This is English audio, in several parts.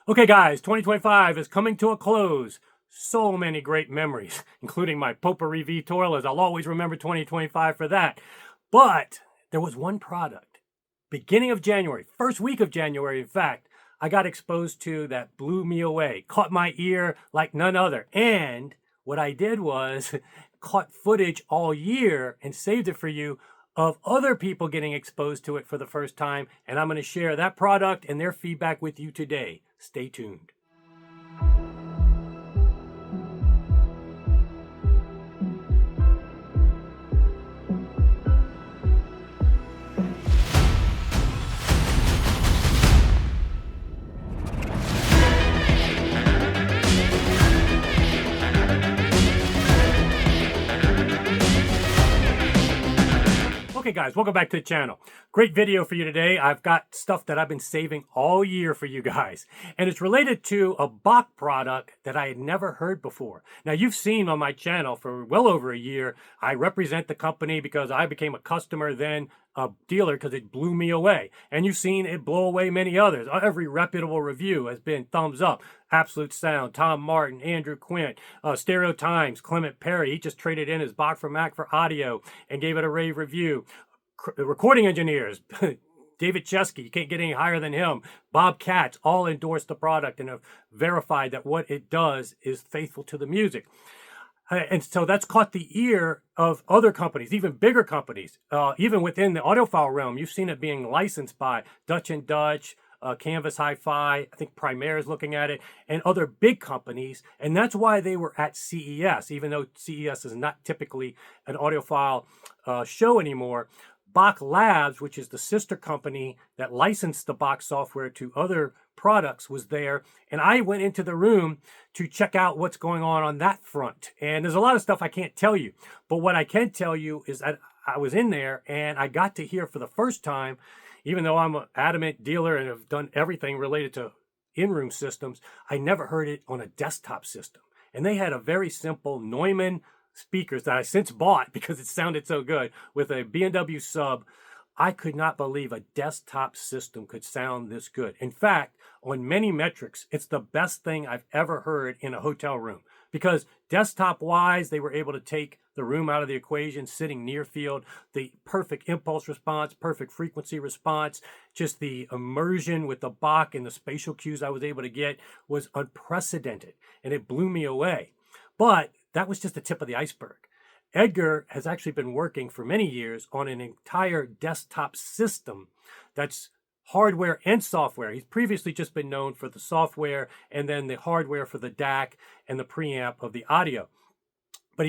Okay, guys, 2025 is coming to a close. So many great memories, including my potpourri V-Toilers. I'll always remember 2025 for that. But there was one product, beginning of January, first week of January, in fact, I got exposed to that blew me away, caught my ear like none other. And what I did was caught footage all year and saved it for you of other people getting exposed to it for the first time. And I'm going to share that product and their feedback with you today. Stay tuned. Okay guys, welcome back to the channel. Great video for you today. I've got stuff that I've been saving all year for you guys. And it's related to a Bach product that I had never heard before. Now you've seen on my channel for well over a year, I represent the company because I became a customer, then a dealer, because it blew me away. And you've seen it blow away many others. Every reputable review has been thumbs up. Absolute Sound, Tom Martin, Andrew Quint, Stereo Times, Clement Perry. He just traded in his Bach for Mac for audio and gave it a rave review. Recording engineers, David Chesky, you can't get any higher than him. Bob Katz, all endorsed the product and have verified that what it does is faithful to the music. And so that's caught the ear of other companies, even bigger companies, even within the audiophile realm. You've seen it being licensed by Dutch and Dutch, Canvas Hi-Fi, I think Primaire is looking at it, and other big companies. And that's why they were at CES, even though CES is not typically an audiophile show anymore. Bach Labs, which is the sister company that licensed the Bach software to other products, was there. And I went into the room to check out what's going on that front. And there's a lot of stuff I can't tell you. But what I can tell you is that I was in there and I got to hear for the first time, even though I'm an adamant dealer and have done everything related to in-room systems, I never heard it on a desktop system. And they had a very simple Neumann speakers that I since bought because it sounded so good with a B&W sub. I could not believe a desktop system could sound this good. In fact, on many metrics, it's the best thing I've ever heard in a hotel room because desktop wise, they were able to take the room out of the equation, sitting near field, the perfect impulse response, perfect frequency response, just the immersion with the Bach and the spatial cues I was able to get was unprecedented and it blew me away. But that was just the tip of the iceberg. Edgar has actually been working for many years on an entire desktop system that's hardware and software. He's previously just been known for the software and then the hardware for the DAC and the preamp of the audio. But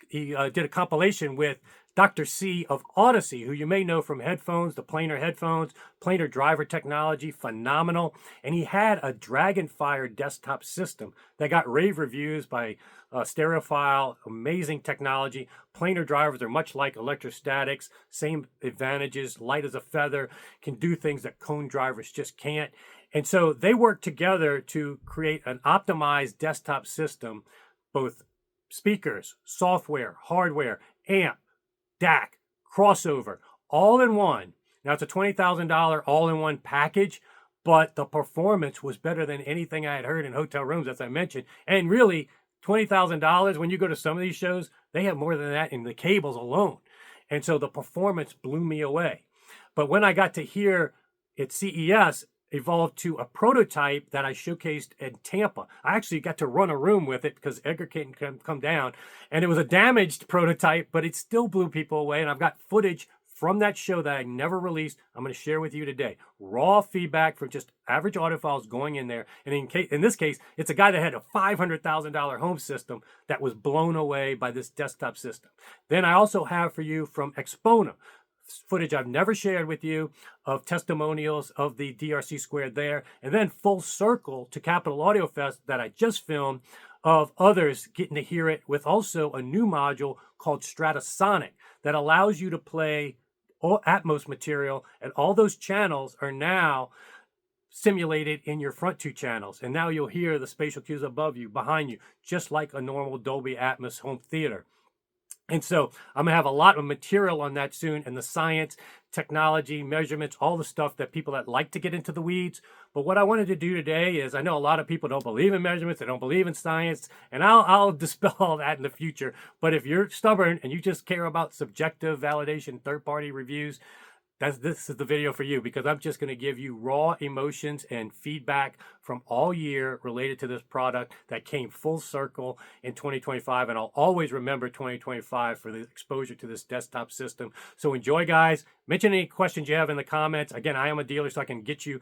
he did a compilation with Dr. C of Odyssey, who you may know from headphones, the planar headphones, planar driver technology, phenomenal. And he had a Dragonfire desktop system that got rave reviews by Stereophile, amazing technology. Planar drivers are much like electrostatics, same advantages, light as a feather, can do things that cone drivers just can't. And so they worked together to create an optimized desktop system, both speakers, software, hardware, amp, DAC, crossover, all in one. Now it's a $20,000 all-in-one package, but the performance was better than anything I had heard in hotel rooms, as I mentioned. And really, $20,000, when you go to some of these shows, they have more than that in the cables alone. And so the performance blew me away. But when I got to hear at CES, evolved to a prototype that I showcased in Tampa. I actually got to run a room with it because Edgar couldn't come down. And it was a damaged prototype, but it still blew people away. And I've got footage from that show that I never released. I'm going to share with you today. Raw feedback from just average audiophiles going in there. And in this case, it's a guy that had a $500,000 home system that was blown away by this desktop system. Then I also have for you from AXPONA, footage I've never shared with you of testimonials of the DRC2 there, and then full circle to Capitol Audio Fest that I just filmed of others getting to hear it with also a new module called Stratasonic that allows you to play all Atmos material, and all those channels are now simulated in your front two channels. And now you'll hear the spatial cues above you, behind you, just like a normal Dolby Atmos home theater. And so I'm gonna have a lot of material on that soon, and the science, technology, measurements, all the stuff that people that like to get into the weeds. But what I wanted to do today is, I know a lot of people don't believe in measurements, they don't believe in science, and I'll dispel all that in the future. But if you're stubborn and you just care about subjective validation, third-party reviews, this is the video for you, because I'm just going to give you raw emotions and feedback from all year related to this product that came full circle in 2025. And I'll always remember 2025 for the exposure to this desktop system. So enjoy, guys. Mention any questions you have in the comments. Again, I am a dealer, so I can get you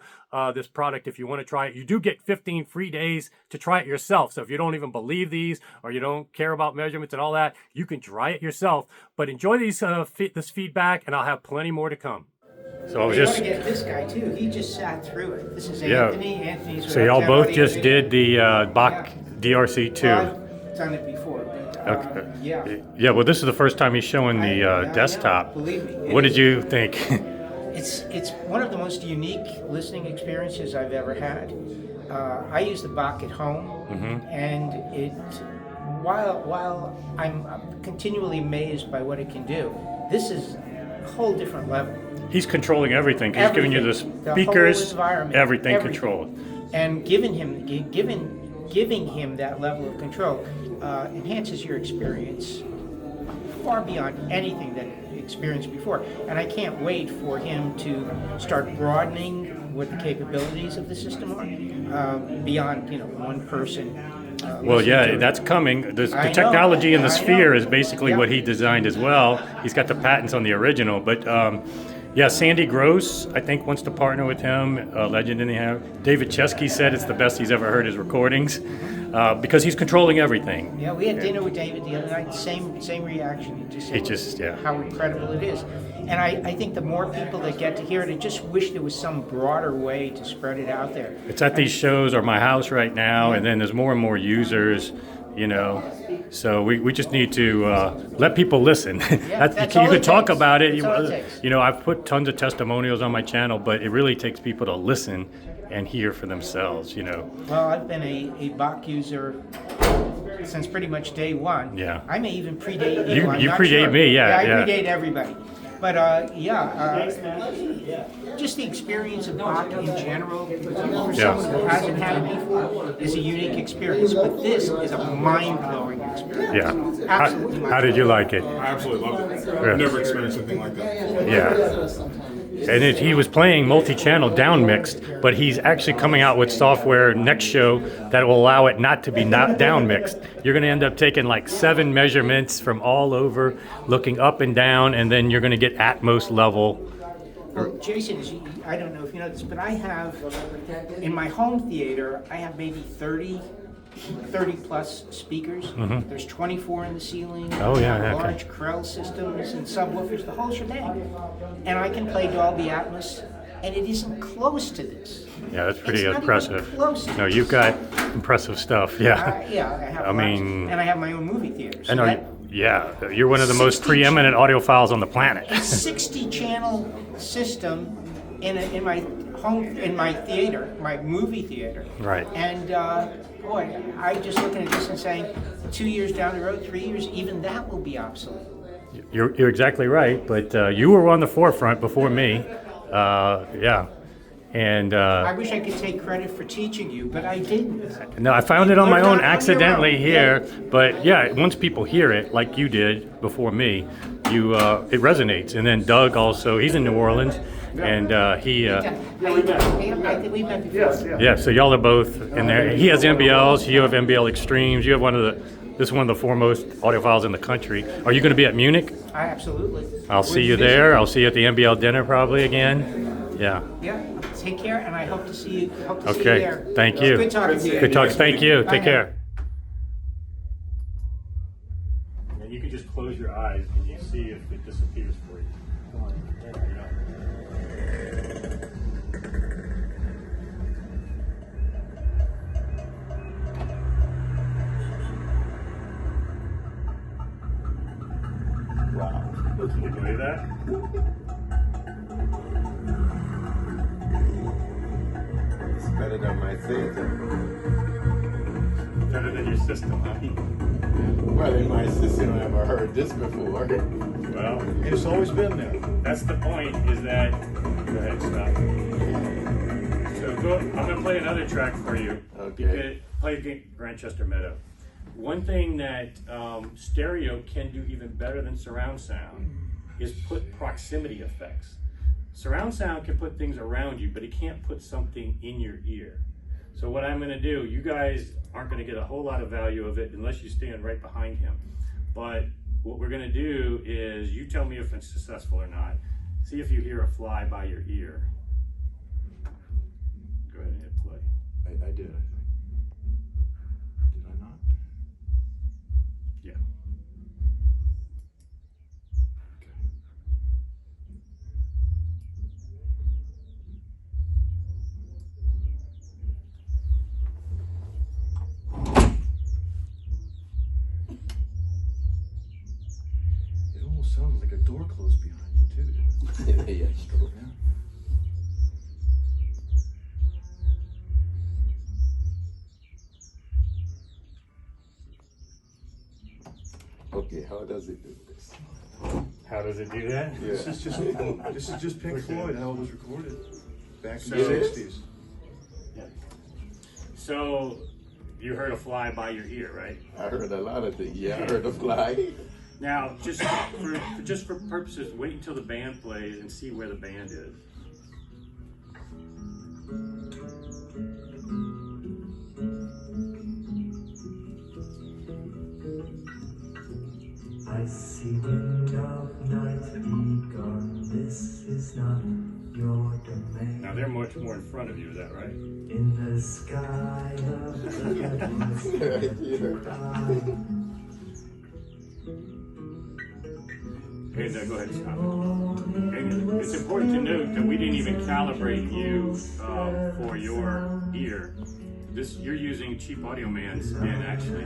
this product if you want to try it. You do get 15 free days to try it yourself. So if you don't even believe these, or you don't care about measurements and all that, you can try it yourself. But enjoy these this feedback, and I'll have plenty more to come. So I was just want to get this guy too. He just sat through it. This is Anthony. Anthony's. So y'all both just did the Bacch-DRC2. Well, I've done it before. But, Okay. Yeah. Yeah. Well, this is the first time he's showing the desktop. Believe me. What did you think? It's one of the most unique listening experiences I've ever had. I use the Bach at home, and while I'm continually amazed by what it can do, this is a whole different level. He's controlling everything. He's giving you the speakers, everything controlled. And giving him that level of control enhances your experience far beyond anything that you experienced before. And I can't wait for him to start broadening what the capabilities of the system are beyond one person. Well, yeah, that's coming. The technology in the Sphere is basically what he designed as well. He's got the patents on the original, but yeah, Sandy Gross, I think, wants to partner with him, a legend in the house. David Chesky said it's the best he's ever heard his recordings, because he's controlling everything. Yeah, we had dinner with David the other night, same reaction. He just said how incredible it is. And I think the more people that get to hear it, I just wish there was some broader way to spread it out there. It's at these shows or my house right now, and then there's more and more users, so we just need to let people listen. Yeah, you can talk about it. I've put tons of testimonials on my channel, but it really takes people to listen and hear for themselves. Well, I've been a Bach user since pretty much day one. Yeah. I may even predate you. You predate me, yeah. I predate everybody. But just the experience of Bach in general, for someone who hasn't had it before, is a unique experience. But this is a mind-blowing experience. Yeah. Absolutely. How did you like it? I absolutely loved it. I've never experienced anything like that. Yeah. And he was playing multi-channel down mixed, but he's actually coming out with software next show that will allow it not to be down mixed. You're going to end up taking like 7 measurements from all over, looking up and down, and then you're going to get Atmos level. Well, Jason, I don't know if you know this, but I have, in my home theater, I have maybe 30 plus speakers. There's 24 in the ceiling. Oh, yeah, large Krell systems and subwoofers, the whole shebang. And I can play Dolby Atmos, and it isn't close to this. Yeah, that's pretty impressive. No, you've got impressive stuff. Yeah. I have and I have my own movie theater. So you're one of the most preeminent audiophiles on the planet. A 60-channel system in my theater, my movie theater. Right. And boy, I'm just looking at this and saying, 2 years down the road, 3 years, even that will be obsolete. You're exactly right, but you were on the forefront before me. Yeah. And I wish I could take credit for teaching you, but I didn't. No, I found it on my own accidentally here. But yeah, once people hear it, like you did before me, it resonates. And then Doug also, he's in New Orleans, and he. I think we've met before. Yeah, so y'all are both in there. He has MBLs, you have MBL Extremes. You have this is one of the foremost audiophiles in the country. Are you going to be at Munich? Absolutely. I'll see you there. I'll see you at the MBL dinner probably again. Yeah. Yeah. Take care, and I hope to see you. Okay. See you there. Thank you. Good talking to you. Good talk. Thank you. Take care. And you can just close your eyes and you see if it disappears for you. Come on. There you go. Wow. Can you believe that? It's better than my theater. Better than your system, huh? Well, in my system, I never heard this before. Well, It's always been there. that's the point, is that, go ahead, stop. So I'm going to play another track for you. Okay. You can play Grantchester Meadow. One thing that stereo can do even better than surround sound is put proximity effects. Surround sound can put things around you, but it can't put something in your ear. So what I'm going to do, you guys aren't going to get a whole lot of value of it unless you stand right behind him. But what we're going to do is you tell me if it's successful or not. See if you hear a fly by your ear. Go ahead and hit play. I did, I think. Did I not? Yeah. Okay. It almost sounded like a door closed behind you too, didn't it? Yeah, true. Yeah. Okay, how does it do this? How does it do that? Yeah. This is just Pink Floyd, how it was recorded back in So- the 60s. Yeah. So you heard a fly by your ear, right? I heard a lot of things. Yeah, I heard a fly. Now, just for purposes, wait until the band plays and see where the band is. I see wind of night begun, this is not your domain. Now they're much more in front of you, is that right? In the sky of the heavens, Right here. Okay, now go ahead and stop it. And it's important to note that we didn't even calibrate you for your ear. You're using cheap Audio Man spin actually,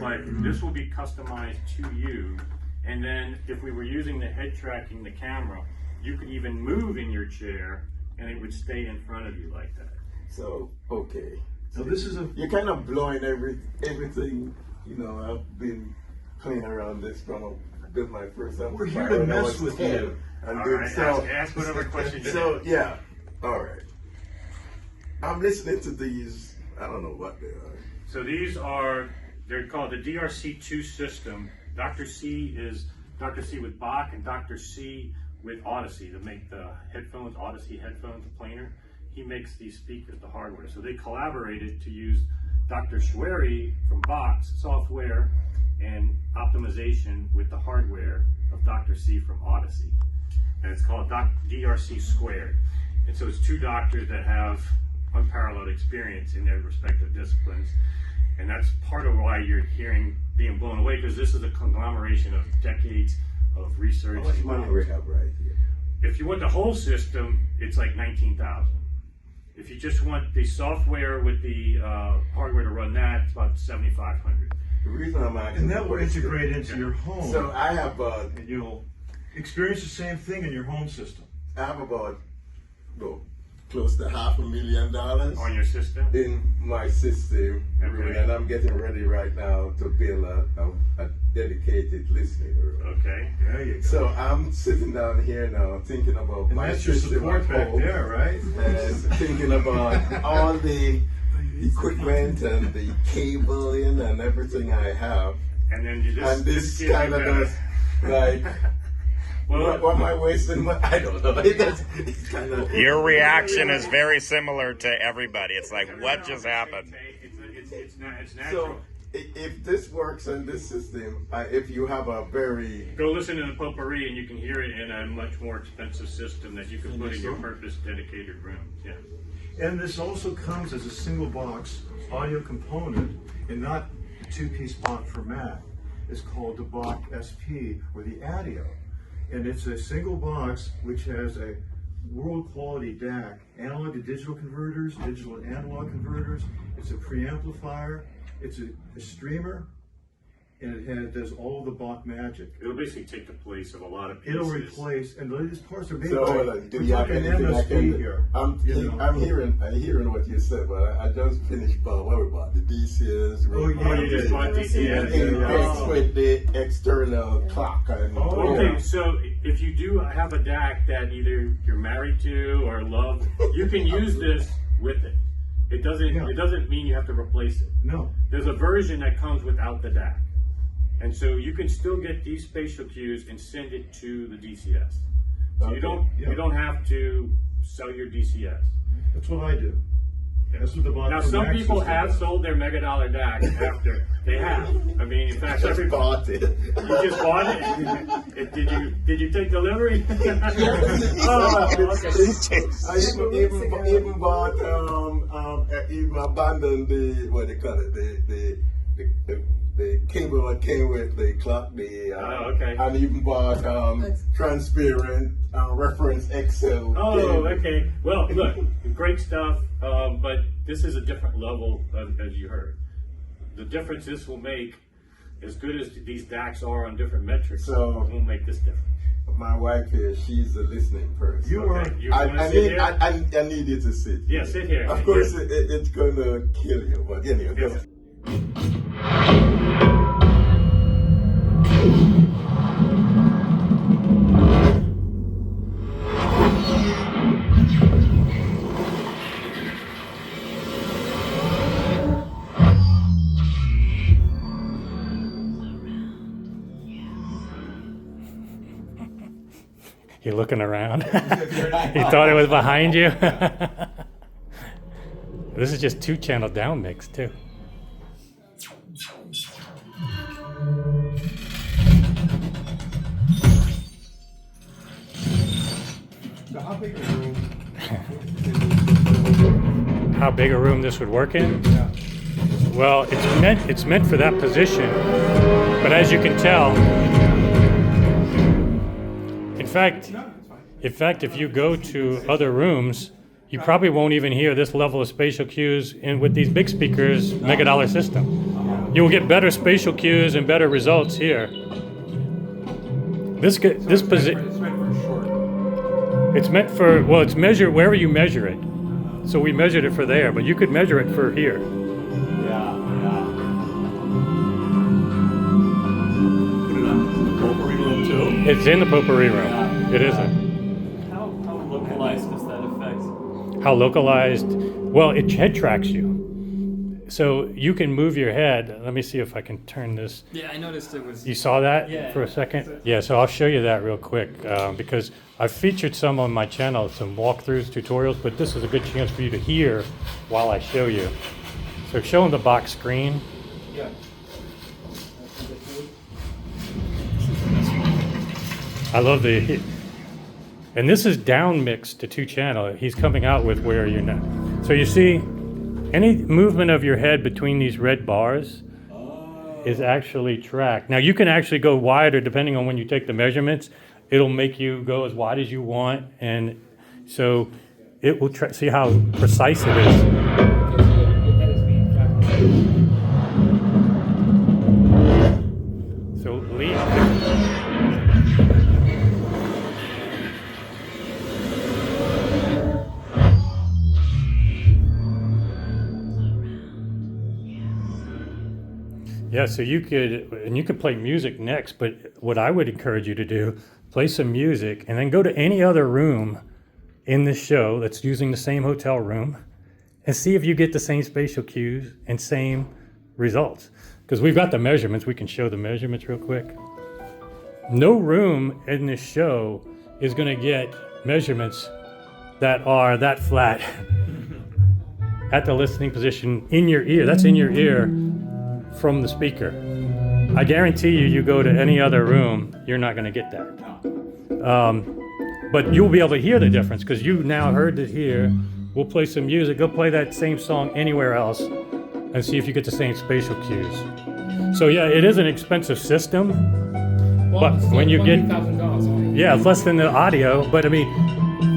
but this will be customized to you. And then if we were using the head tracking the camera, you could even move in your chair and it would stay in front of you like that. So, okay. So this is a You're kind of blowing everything, you know, I've been playing around this from build my first amplifier. We're here to when I mess was with 10. you. And All then, right, so, ask whatever question you so have. yeah, all right. I'm listening to these, I don't know what they are. So they're called the DRC2 system. Dr. C is Dr. C with Bach and Dr. C with Odyssey to make the headphones, Odyssey headphones, the planar. He makes these speakers, the hardware. So they collaborated to use Dr. Schwery from Bach's software and optimization with the hardware of Dr. C from Odyssey. And it's called DRC squared. And so it's two doctors that have unparalleled experience in their respective disciplines. And that's part of why you're being blown away, because this is a conglomeration of decades of research. How much money we have right here? If you want the whole system, it's like $19,000. If you just want the software with the hardware to run that, it's about $7,500. The reason I'm asking. and that will for this- integrate into your home. So I have and you'll experience the same thing in your home system. about well, close to $500,000 On your system? in my system, Okay. and I'm getting ready right now to build a dedicated listening room. Okay. There you go. So I'm sitting down here now thinking about and my that's your system support at back home, there, right? and thinking about all the equipment and the cabling and everything I have, And then you just. and this gives you kind of better. does like. Well, What am I wasting? I don't know. It's kind of. Your reaction is very similar to everybody. It's like, what just happened? It's So, natural. if this works in this system, if you have a very Go listen to the potpourri and you can hear it in a much more expensive system that you can put in your purpose dedicated room. Yeah. And this also comes as a single box audio component and not a two-piece Bach format. It's called the Bach SP or the Audio. And it's a single box which has a world quality DAC, analog to digital converters, digital to analog converters. It's a preamplifier, it's a streamer, and there's all the Bach magic. It'll basically take the place of a lot of pieces. It'll replace, and these parts are made So, by, do we're you have talking anything I MSP can? here. I'm hearing what you said, but I just finished what about the DCS. Oh, yeah, you just bought DCS. Interface with the external clock. And Okay, so if you do have a DAC that either you're married to or love, you can use this with it. It doesn't mean you have to replace it. No. There's a version that comes without the DAC. And so you can still get these spatial cues and send it to the DCS. So Okay, you don't have to sell your DCS. That's what I do. That's what the Bach Now some Max people system have does. sold their mega dollar DACs after they have. I mean, in fact, just bought it. you just bought it. Did you take delivery? Oh, okay. I even bought even abandoned the what they call it the cable that came with the clock okay. and even bought transparent reference Excel. Oh, cable. okay. Well, look, great stuff. But this is a different level, as you heard. The difference this will make, as good as these DACs are on different metrics, So- it will make this difference. My wife here, she's a listening person. You are. You wanna sit here? I need you to sit. Yeah, sit here. Of course, it's gonna kill you, but anyway. Yes. You're looking around. He thought it was behind you. This is just 2-channel down mix too. So how big a room? How big a room this would work in? Yeah. Well, it's meant for that position, but as you can tell, in fact, if you go to other rooms, you probably won't even hear this level of spatial cues in with these big speakers mega dollar system. You will get better spatial cues and better results here. This position. It's meant for short. It's meant for, well, it's measured wherever you measure it. So we measured it for there, but you could measure it for here. Yeah. Put it on the potpourri room too. It's in the potpourri room. Yeah. It isn't. How localized does that affect? How localized? Well, it head tracks you. So you can move your head. Let me see if I can turn this. Yeah, I noticed it was. You saw that Yeah. for a second? Yeah, so I'll show you that real quick because I've featured some on my channel, some walkthroughs, tutorials, but this is a good chance for you to hear while I show you. So showing the box screen. Yeah. I love the, and this is down mixed to 2-channel. He's coming out with where you're not. So you see, any movement of your head between these red bars is actually tracked. Now you can actually go wider depending on when you take the measurements. It'll make you go as wide as you want, and so it will see how precise it is. So Lee. Yeah, so you could play music next, but what I would encourage you to do, play some music and then go to any other room in this show that's using the same hotel room and see if you get the same spatial cues and same results. Because we've got the measurements, we can show the measurements real quick. No room in this show is gonna get measurements that are that flat at the listening position in your ear. That's in your ear from the speaker. I guarantee you go to any other room, you're not going to get that. But you'll be able to hear the difference because you now heard it here. We'll play some music. Go play that same song anywhere else and see if you get the same spatial cues. So yeah, it is an expensive system, but when you get, yeah, it's less than the audio. But I mean,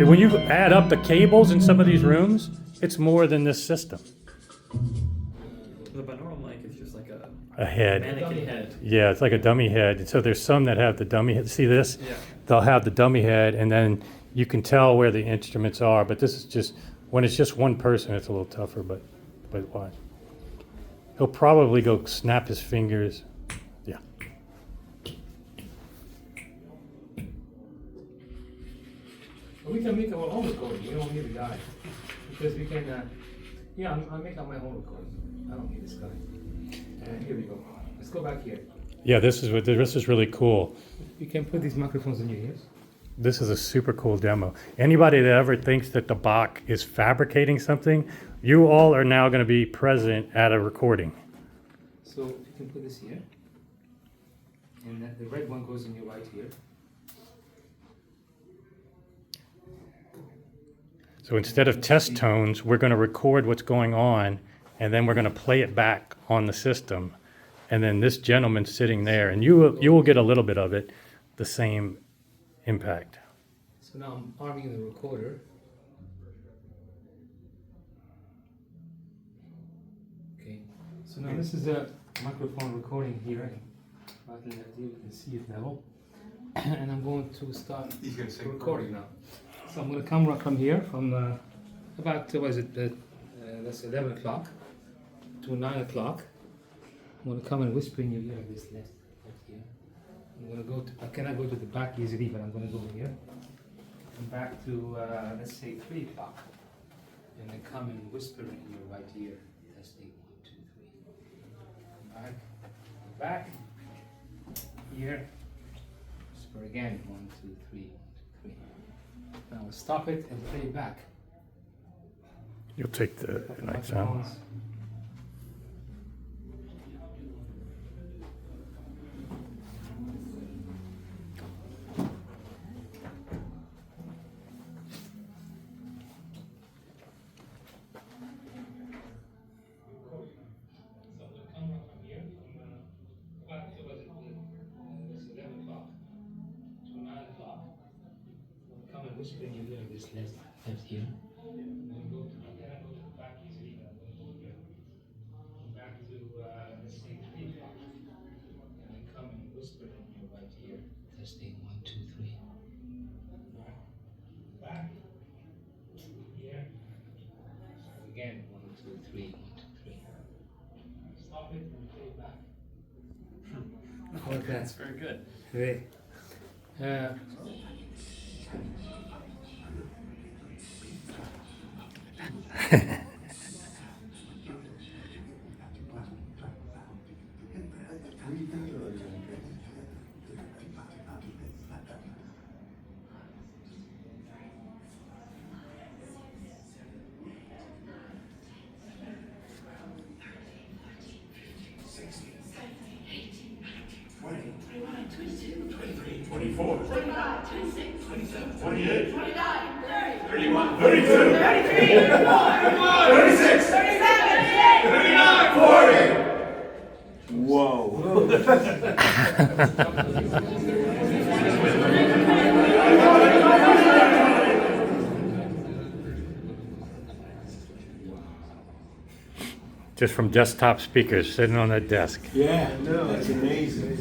when you add up the cables in some of these rooms, it's more than this system. The binaural mic is just like a head. mannequin head. Yeah, it's like a dummy head. And so there's some that have the dummy head. See this? Yeah. They'll have the dummy head, and then you can tell where the instruments are. But this is just, when it's just one person, it's a little tougher, but watch. He'll probably go snap his fingers. Yeah. We can make our own recording. We don't need a guy. Because we can, yeah, I'll make up my own recording. I don't need this guy. Here we go. Let's go back here. Yeah, this is really cool. You can put these microphones in your ears. This is a super cool demo. Anybody that ever thinks that the Bach is fabricating something, you all are now going to be present at a recording. So you can put this here. And the red one goes in your right ear. So instead of test tones, we're going to record what's going on, and then we're going to play it back on the system. And then this gentleman's sitting there, and you will get a little bit of it, the same impact. So now I'm arming the recorder. Okay. So now this is a microphone recording here. I can you can see it now. And I'm going to start recording now. So I'm going to camera come here from about, that's 11 o'clock to 9 o'clock. I'm going to come and whisper in your ear this left here. I'm going to go to, I cannot go to the back easily, but I'm going to go here. And back to, let's say 3 o'clock. And then come and whisper in your right ear. Testing, 1, 2, 3. Back. Here. Whisper again, 1, 2, 3, 1, 2, 3. Now we'll stop it and play back. You'll take the night sound. Whisper in your ear this left here. And then go to, I cannot go to the back easily, but I'm going to go here. Back to, let's say 3 o'clock. And then come and whisper in your right ear. Testing, 1, 2, 3. Back. Here. Again, 1, 2, 3, 1, 2, 3. Stop it and play back. Okay. That's very good. Great. Just from desktop speakers sitting on that desk. Yeah, no, that's amazing.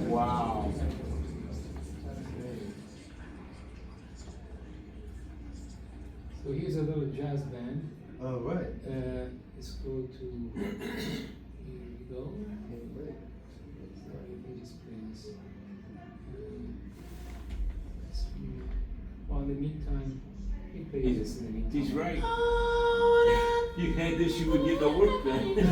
Wow. So here's a little jazz band. All right. Let's go to, here we go. Sorry, let me just play this. Well, in the meantime, we play this in the meantime. He's right. You had this, you would get the work done. Baby,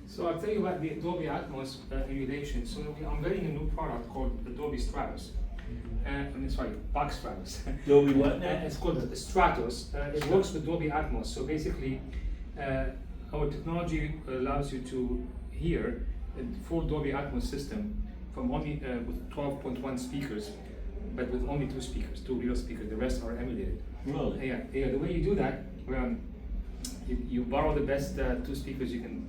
So I'll tell you about the Dolby Atmos emulation. So I'm getting a new product called Dolby Stratus. Sorry, Bach Stratus. Dolby what now? It's called the Stratus. It works with Dolby Atmos. So basically, our technology allows you to hear a full Dolby Atmos system from only with 12.1 speakers, but with only 2 speakers, 2 real speakers. The rest are emulated. Really? Yeah. The way you do that, you borrow the best 2 speakers you can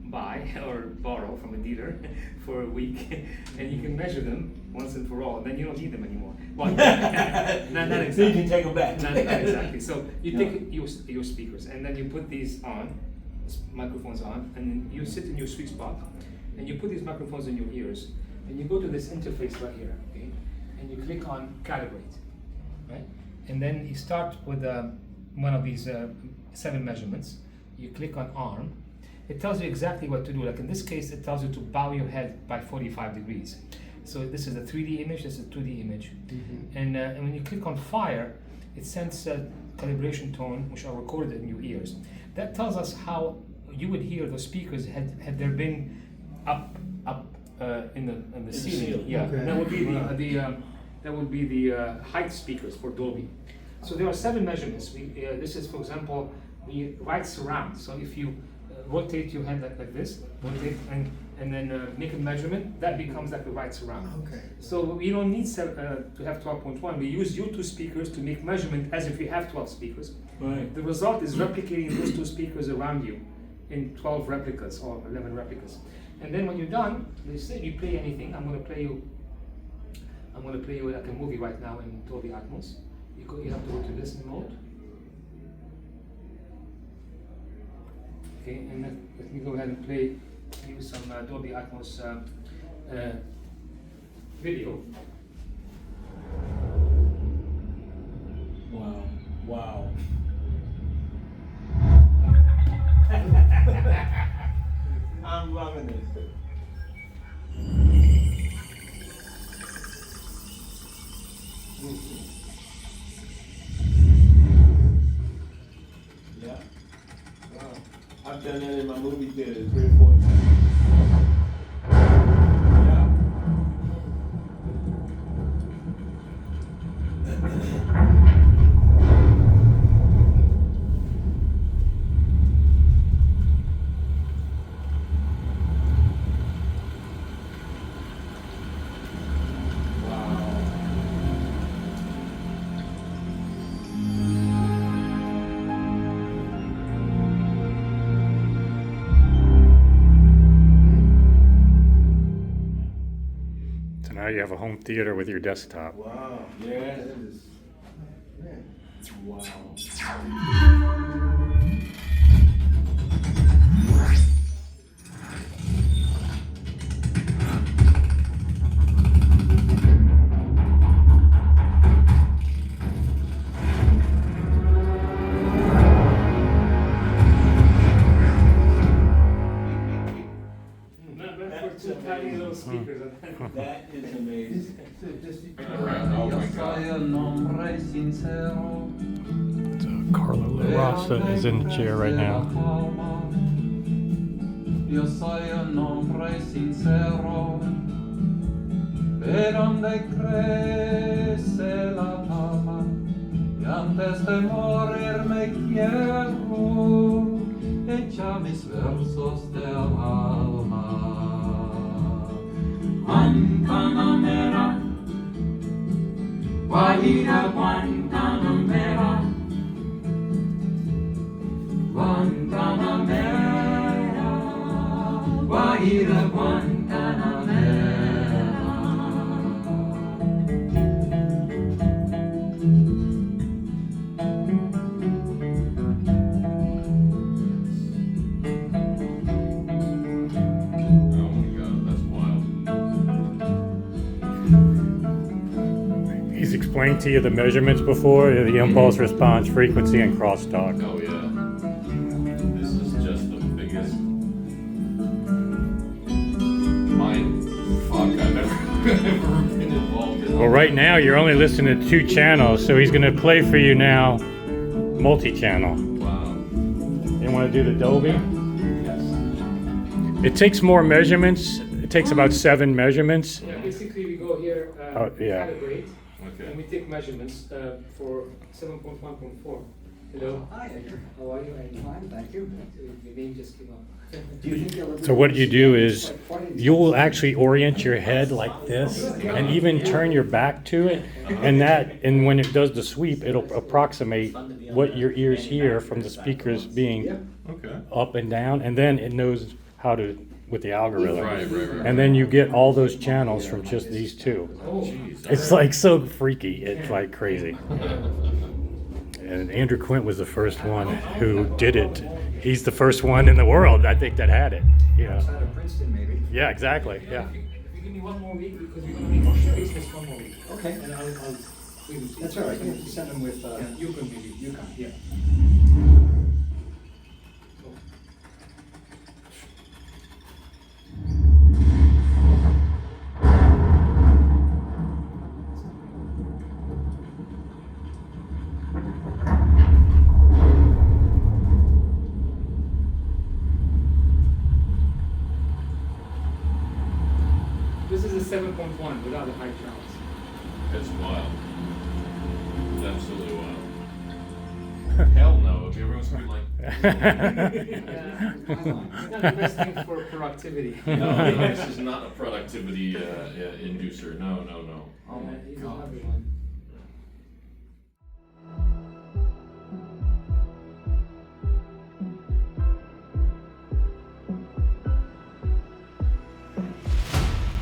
buy or borrow from a dealer for a week, and you can measure them once and for all, and then you don't need them anymore. Well, not exactly. So you can take them back. Not exactly. So you take your speakers, and then you put these on, microphones on, and then you sit in your sweet spot, and you put these microphones in your ears, and you go to this interface right here, okay? And you click on calibrate, right? And then you start with one of these 7 measurements. You click on arm. It tells you exactly what to do. Like in this case, it tells you to bow your head by 45 degrees. So this is a 3D image, this is a 2D image. And when you click on fire, it sends a calibration tone, which are recorded in your ears. That tells us how you would hear those speakers had there been up in the ceiling. Yeah, Okay. that would be the height speakers for Dolby. So there are 7 measurements. This is, for example, the right surround. So if you rotate your head like this, rotate and then make a measurement, that becomes like the right surround. Okay. So we don't need to have 12.1. We use your 2 speakers to make measurement as if we have 12 speakers. Right. The result is replicating those 2 speakers around you in 12 replicas or 11 replicas. And then when you're done, you play anything. I'm gonna play you like a movie right now in Dolby Atmos. You have to go to listen mode. Okay, and let me go ahead and play you some Dolby Atmos video. Wow. Wow. I'm loving this. Yeah. Wow. I've done that in my movie theater 3 or 4 times. Yeah. Now you have a home theater with your desktop. Wow. Yeah, that is. Man. Wow. Not bad for 2 tiny little speakers. That is amazing. Carlo Rossa is in the chair right now. Io soy un hombre sincero, de donde crece la palma, y antes de morir me quiero echar mis versos del alma. Guantanamera, Guajira Guantanamera, Guantanamera, Guajira Guantanamera. He's explained to you the measurements before, the impulse response, frequency, and crosstalk. Oh yeah. This is just the biggest mind fuck I've ever been involved in. Well, right now you're only listening to 2 channels, so he's going to play for you now multi-channel. Wow. You want want to do the Dolby? Yes. It takes more measurements. It takes about 7 measurements. Yeah, basically we go here, yeah. calibrate, Okay. and we take measurements for 7.1.4. Hello. Hi, Edgar. How are you? Fine, thank you. The name just came up. Do you think you'll So what you do is you'll actually orient your head like this and even turn your back to it, and when it does the sweep, it'll approximate what your ears hear from the speakers being Okay. up and down, and then it knows how to with the algorithm. Right. And then you get all those channels from just these two. Jeez. It's like so freaky. It's like crazy. And Andrew Quint was the first one who did it. He's the first one in the world, I think, that had it. You know. outside of Princeton, maybe? Yeah, exactly. Yeah. If you give me one more week, because we're going to make business one more week. Okay. And I'll maybe That's all right. You can send them with, you can maybe. you can. Yeah. This is a 7.1 without the high channels. That's wild. It's absolutely wild. Hell no. If everyone's gonna be like, It's not the best thing for productivity. no, this is not a productivity inducer. No. Oh, my He's God. another one.